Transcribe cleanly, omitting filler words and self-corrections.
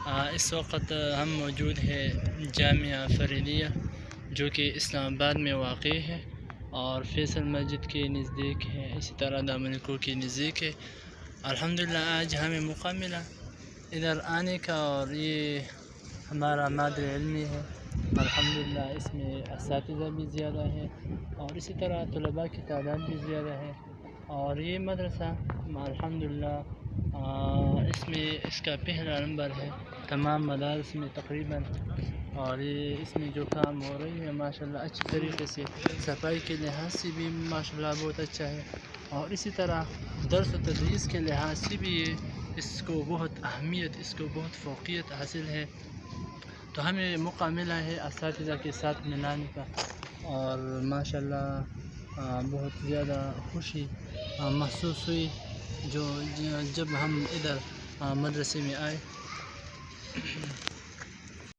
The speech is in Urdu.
اس وقت ہم موجود ہے جامعہ فریدیہ جو کہ اسلام آباد میں واقع ہے اور فیصل مسجد کے نزدیک ہے، اسی طرح دامنکو کے نزدیک ہے۔ الحمدللہ آج ہمیں موقع ملا ادھر آنے کا، اور یہ ہمارا مادر علمی ہے الحمدللہ، اس میں اساتذہ بھی زیادہ ہے اور اسی طرح طلباء کی تعداد بھی زیادہ ہے، اور یہ مدرسہ الحمدللہ اس کا پہلا نمبر ہے تمام مدارس میں تقریباً، اور یہ اس میں جو کام ہو رہی ہے ماشاءاللہ اچھی طریقے سے، صفائی کے لحاظ سے بھی ماشاءاللہ بہت اچھا ہے، اور اسی طرح درس و تدریس کے لحاظ سے بھی اس کو بہت اہمیت، اس کو بہت فوقیت حاصل ہے۔ تو ہمیں موقع ملا ہے اساتذہ کے ساتھ ملانے کا، اور ماشاءاللہ بہت زیادہ خوشی محسوس ہوئی جب ہم ادھر مدرسے میں آئے۔